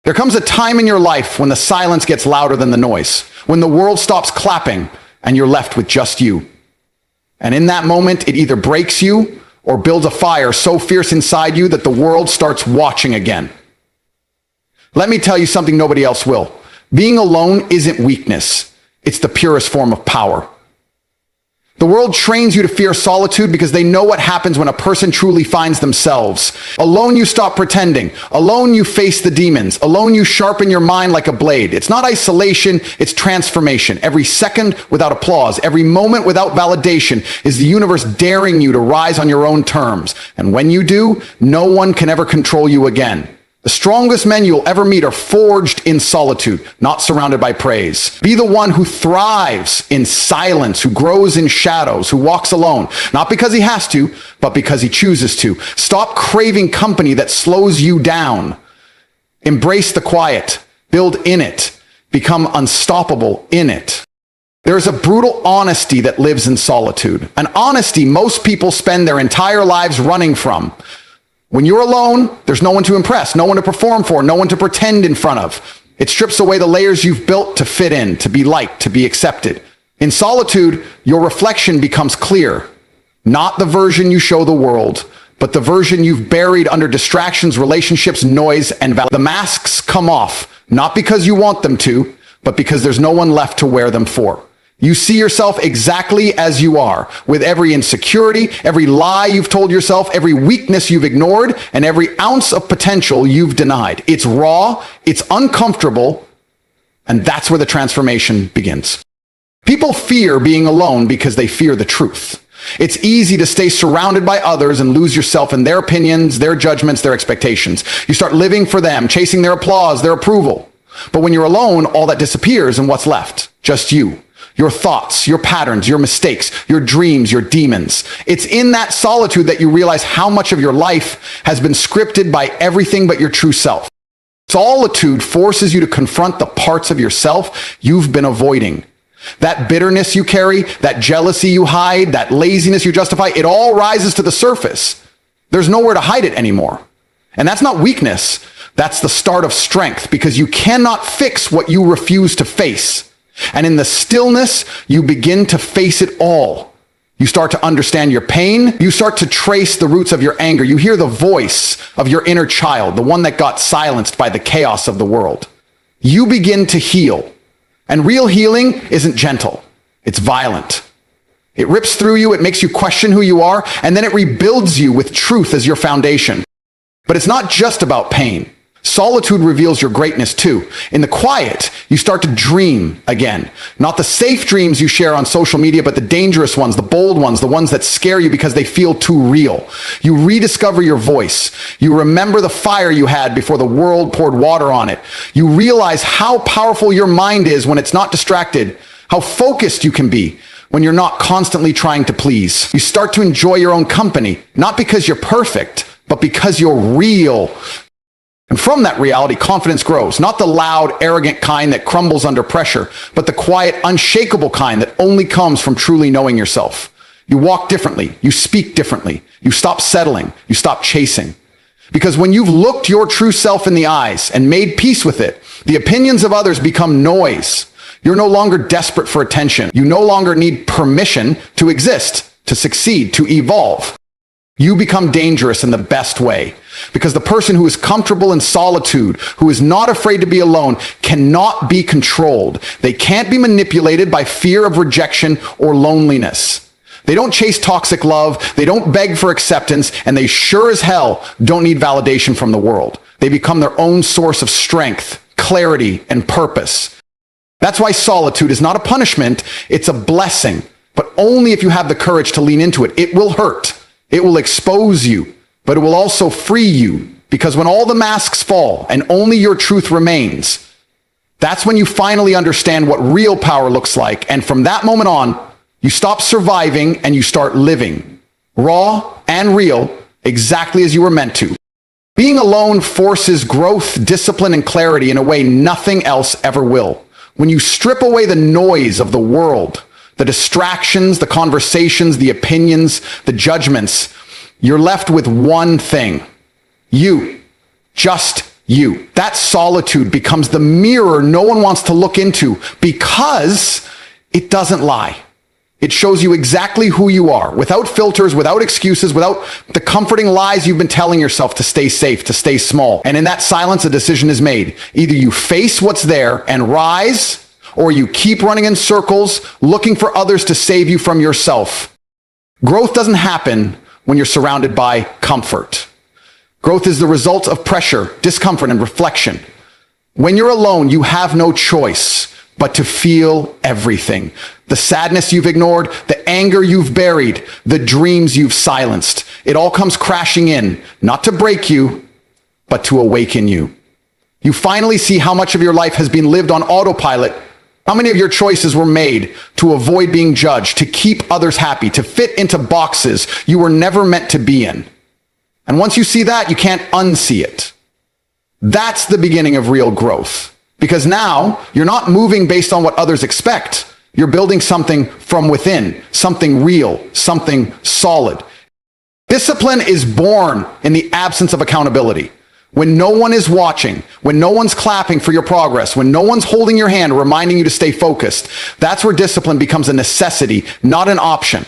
There comes a time in your life when the silence gets louder than the noise, when the world stops clapping and you're left with just you. And in that moment, it either breaks you or builds a fire so fierce inside you that the world starts watching again. Let me tell you something nobody else will. Being alone isn't weakness. It's the purest form of power. The world trains you to fear solitude because they know what happens when a person truly finds themselves. Alone you stop pretending. Alone you face the demons. Alone you sharpen your mind like a blade. It's not isolation, it's transformation. Every second without applause, every moment without validation is the universe daring you to rise on your own terms. And when you do, no one can ever control you again. The strongest men you'll ever meet are forged in solitude, not surrounded by praise. Be the one who thrives in silence, who grows in shadows, who walks alone, not because he has to, but because he chooses to. Stop craving company that slows you down. Embrace the quiet, build in it, become unstoppable in it. There is a brutal honesty that lives in solitude, an honesty most people spend their entire lives running from. When you're alone, there's no one to impress, no one to perform for, no one to pretend in front of. It strips away the layers you've built to fit in, to be liked, to be accepted. In solitude, your reflection becomes clear. Not the version you show the world, but the version you've buried under distractions, relationships, noise, and value. The masks come off, not because you want them to, but because there's no one left to wear them for. You see yourself exactly as you are, with every insecurity, every lie you've told yourself, every weakness you've ignored, and every ounce of potential you've denied. It's raw, it's uncomfortable, and that's where the transformation begins. People fear being alone because they fear the truth. It's easy to stay surrounded by others and lose yourself in their opinions, their judgments, their expectations. You start living for them, chasing their applause, their approval. But when you're alone, all that disappears, and what's left? Just you. Your thoughts, your patterns, your mistakes, your dreams, your demons. It's in that solitude that you realize how much of your life has been scripted by everything but your true self. Solitude forces you to confront the parts of yourself you've been avoiding. That bitterness you carry, that jealousy you hide, that laziness you justify, it all rises to the surface. There's nowhere to hide it anymore. And that's not weakness. That's the start of strength, because you cannot fix what you refuse to face. And in the stillness, you begin to face it all. You start to understand your pain. You start to trace the roots of your anger. You hear the voice of your inner child, the one that got silenced by the chaos of the world. You begin to heal. And real healing isn't gentle. It's violent. It rips through you. It makes you question who you are. And then it rebuilds you with truth as your foundation. But it's not just about pain. Solitude reveals your greatness too. In the quiet, you start to dream again. Not the safe dreams you share on social media, but the dangerous ones, the bold ones, the ones that scare you because they feel too real. You rediscover your voice. You remember the fire you had before the world poured water on it. You realize how powerful your mind is when it's not distracted, how focused you can be when you're not constantly trying to please. You start to enjoy your own company, not because you're perfect, but because you're real. And from that reality, confidence grows, not the loud, arrogant kind that crumbles under pressure, but the quiet, unshakable kind that only comes from truly knowing yourself. You walk differently. You speak differently. You stop settling. You stop chasing. Because when you've looked your true self in the eyes and made peace with it, the opinions of others become noise. You're no longer desperate for attention. You no longer need permission to exist, to succeed, to evolve. You become dangerous in the best way, because the person who is comfortable in solitude, who is not afraid to be alone, cannot be controlled. They can't be manipulated by fear of rejection or loneliness. They don't chase toxic love, they don't beg for acceptance, and they sure as hell don't need validation from the world. They become their own source of strength, clarity, and purpose. That's why solitude is not a punishment, it's a blessing, but only if you have the courage to lean into it. It will hurt. It will expose you, but it will also free you, because when all the masks fall and only your truth remains, that's when you finally understand what real power looks like. And from that moment on, you stop surviving and you start living, raw and real, exactly as you were meant to. Being alone forces growth, discipline, and clarity in a way nothing else ever will. When you strip away the noise of the world, the distractions, the conversations, the opinions, the judgments, you're left with one thing. You. Just you. That solitude becomes the mirror no one wants to look into because it doesn't lie. It shows you exactly who you are, without filters, without excuses, without the comforting lies you've been telling yourself to stay safe, to stay small. And in that silence, a decision is made. Either you face what's there and rise, or you keep running in circles, looking for others to save you from yourself. Growth doesn't happen when you're surrounded by comfort. Growth is the result of pressure, discomfort, and reflection. When you're alone, you have no choice but to feel everything. The sadness you've ignored, the anger you've buried, the dreams you've silenced. It all comes crashing in, not to break you, but to awaken you. You finally see how much of your life has been lived on autopilot. How many of your choices were made to avoid being judged, to keep others happy, to fit into boxes you were never meant to be in. And once you see that, you can't unsee it. That's the beginning of real growth. Because now you're not moving based on what others expect. You're building something from within, something real, something solid. Discipline is born in the absence of accountability. When no one is watching, when no one's clapping for your progress, when no one's holding your hand, reminding you to stay focused, that's where discipline becomes a necessity, not an option.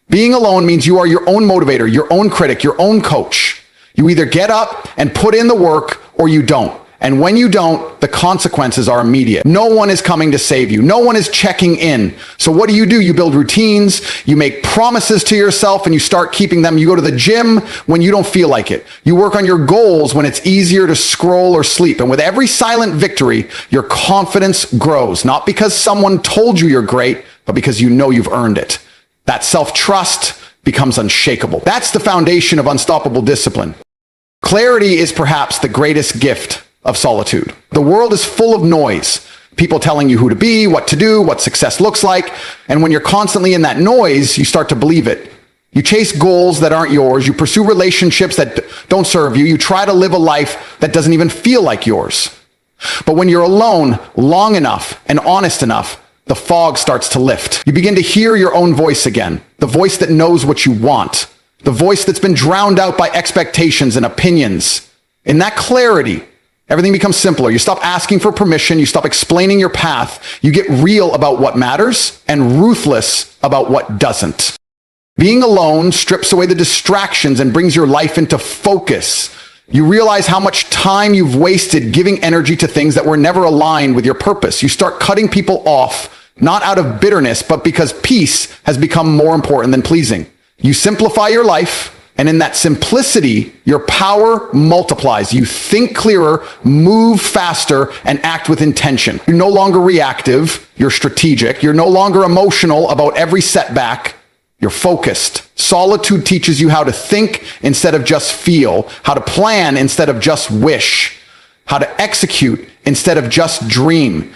Being alone means you are your own motivator, your own critic, your own coach. You either get up and put in the work or you don't. And when you don't, the consequences are immediate. No one is coming to save you. No one is checking in. So what do? You build routines, you make promises to yourself, and you start keeping them. You go to the gym when you don't feel like it. You work on your goals when it's easier to scroll or sleep. And with every silent victory, your confidence grows. Not because someone told you you're great, but because you know you've earned it. That self-trust becomes unshakable. That's the foundation of unstoppable discipline. Clarity is perhaps the greatest gift of solitude. The world is full of noise. People telling you who to be, what to do, what success looks like. And when you're constantly in that noise, you start to believe it. You chase goals that aren't yours. You pursue relationships that don't serve you. You try to live a life that doesn't even feel like yours. But when you're alone long enough and honest enough, the fog starts to lift. You begin to hear your own voice again. The voice that knows what you want. The voice that's been drowned out by expectations and opinions. In that clarity, everything becomes simpler. You stop asking for permission. You stop explaining your path. You get real about what matters and ruthless about what doesn't. Being alone strips away the distractions and brings your life into focus. You realize how much time you've wasted giving energy to things that were never aligned with your purpose. You start cutting people off, not out of bitterness, but because peace has become more important than pleasing. You simplify your life. And in that simplicity, your power multiplies. You think clearer, move faster, and act with intention. You're no longer reactive. You're strategic. You're no longer emotional about every setback. You're focused. Solitude teaches you how to think instead of just feel, how to plan instead of just wish, how to execute instead of just dream.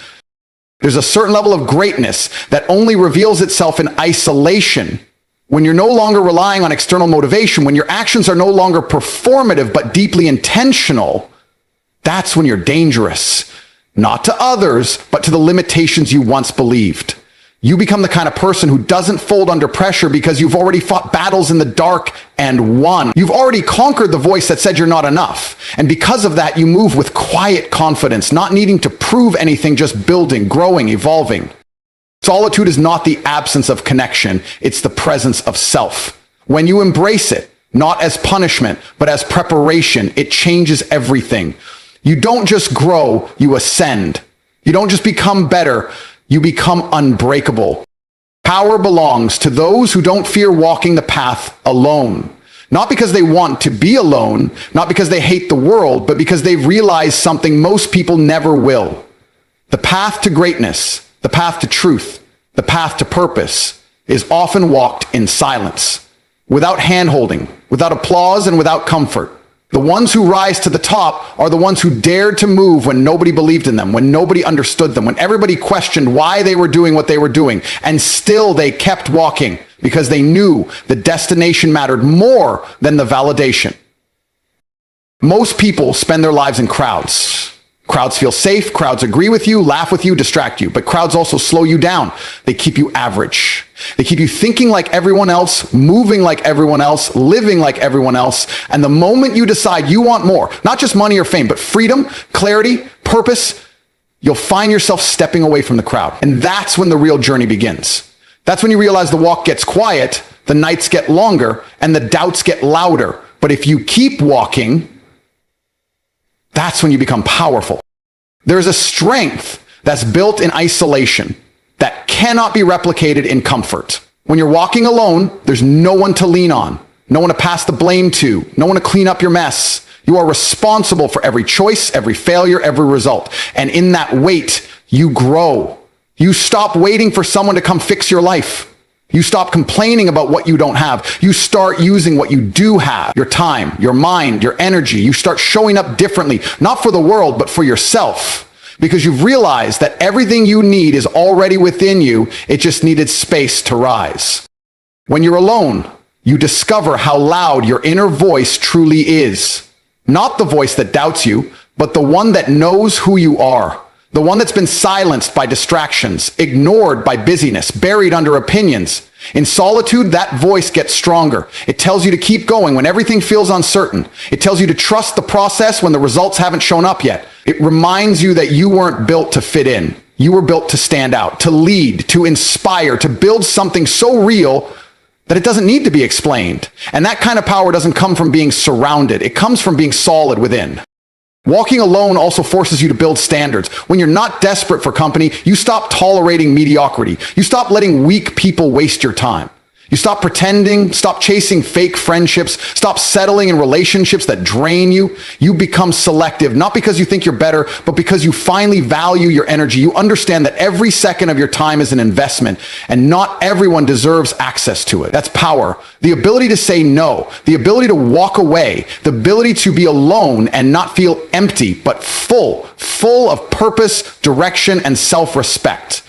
There's a certain level of greatness that only reveals itself in isolation. When you're no longer relying on external motivation, when your actions are no longer performative but deeply intentional, that's when you're dangerous. Not to others, but to the limitations you once believed. You become the kind of person who doesn't fold under pressure because you've already fought battles in the dark and won. You've already conquered the voice that said you're not enough. And because of that, you move with quiet confidence, not needing to prove anything, just building, growing, evolving. Solitude is not the absence of connection, it's the presence of self. When you embrace it, not as punishment, but as preparation, it changes everything. You don't just grow, you ascend. You don't just become better, you become unbreakable. Power belongs to those who don't fear walking the path alone. Not because they want to be alone, not because they hate the world, but because they've realized something most people never will. The path to greatness, the path to truth, the path to purpose is often walked in silence, without hand-holding, without applause, and without comfort. The ones who rise to the top are the ones who dared to move when nobody believed in them, when nobody understood them, when everybody questioned why they were doing what they were doing, and still they kept walking because they knew the destination mattered more than the validation. Most people spend their lives in crowds. Crowds feel safe, crowds agree with you, laugh with you, distract you, but crowds also slow you down. They keep you average. They keep you thinking like everyone else, moving like everyone else, living like everyone else, and the moment you decide you want more, not just money or fame, but freedom, clarity, purpose, you'll find yourself stepping away from the crowd. And that's when the real journey begins. That's when you realize the walk gets quiet, the nights get longer, and the doubts get louder. But if you keep walking, that's when you become powerful. There's a strength that's built in isolation that cannot be replicated in comfort. When you're walking alone, there's no one to lean on, no one to pass the blame to, no one to clean up your mess. You are responsible for every choice, every failure, every result. And in that weight, you grow. You stop waiting for someone to come fix your life. You stop complaining about what you don't have. You start using what you do have, your time, your mind, your energy. You start showing up differently, not for the world, but for yourself, because you've realized that everything you need is already within you. It just needed space to rise. When you're alone, you discover how loud your inner voice truly is. Not the voice that doubts you, but the one that knows who you are. The one that's been silenced by distractions, ignored by busyness, buried under opinions. In solitude, that voice gets stronger. It tells you to keep going when everything feels uncertain. It tells you to trust the process when the results haven't shown up yet. It reminds you that you weren't built to fit in. You were built to stand out, to lead, to inspire, to build something so real that it doesn't need to be explained. And that kind of power doesn't come from being surrounded. It comes from being solid within. Walking alone also forces you to build standards. When you're not desperate for company, you stop tolerating mediocrity. You stop letting weak people waste your time. You stop pretending, stop chasing fake friendships, stop settling in relationships that drain you. You become selective, not because you think you're better, but because you finally value your energy. You understand that every second of your time is an investment, and not everyone deserves access to it. That's power. The ability to say no, the ability to walk away, the ability to be alone and not feel empty, but full of purpose, direction, and self-respect.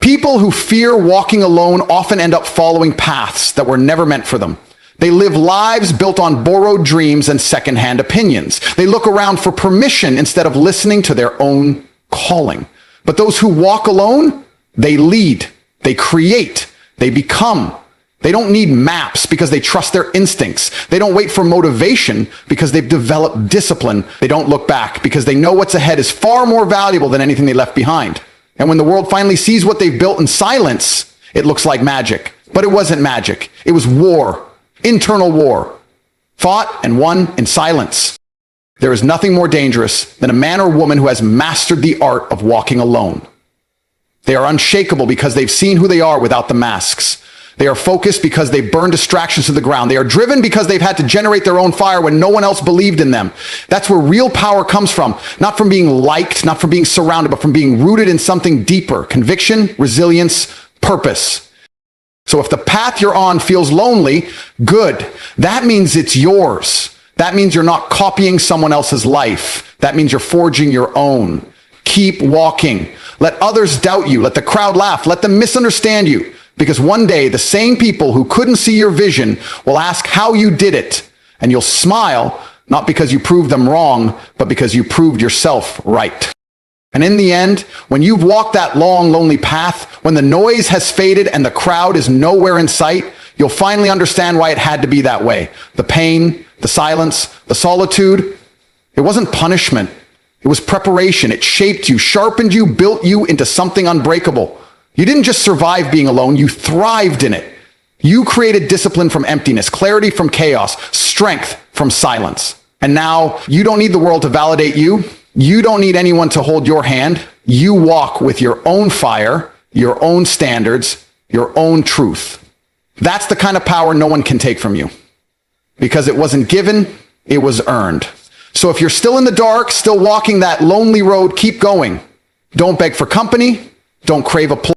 People who fear walking alone often end up following paths that were never meant for them. They live lives built on borrowed dreams and secondhand opinions. They look around for permission instead of listening to their own calling. But those who walk alone, they lead, they create, they become. They don't need maps because they trust their instincts. They don't wait for motivation because they've developed discipline. They don't look back because they know what's ahead is far more valuable than anything they left behind. And when the world finally sees what they've built in silence, it looks like magic. But it wasn't magic. It was war, internal war, fought and won in silence. There is nothing more dangerous than a man or woman who has mastered the art of walking alone. They are unshakable because they've seen who they are without the masks. They are focused because they burn distractions to the ground. They are driven because they've had to generate their own fire when no one else believed in them. That's where real power comes from. Not from being liked, not from being surrounded, but from being rooted in something deeper. Conviction, resilience, purpose. So if the path you're on feels lonely, good. That means it's yours. That means you're not copying someone else's life. That means you're forging your own. Keep walking. Let others doubt you. Let the crowd laugh. Let them misunderstand you. Because one day, the same people who couldn't see your vision will ask how you did it. And you'll smile, not because you proved them wrong, but because you proved yourself right. And in the end, when you've walked that long, lonely path, when the noise has faded and the crowd is nowhere in sight, you'll finally understand why it had to be that way. The pain, the silence, the solitude, it wasn't punishment. It was preparation. It shaped you, sharpened you, built you into something unbreakable. You didn't just survive being alone, you thrived in it. You created discipline from emptiness, clarity from chaos, strength from silence. And now you don't need the world to validate you. You don't need anyone to hold your hand. You walk with your own fire, your own standards, your own truth. That's the kind of power no one can take from you. Because it wasn't given, it was earned. So if you're still in the dark, still walking that lonely road, keep going. Don't beg for company. Don't crave applause.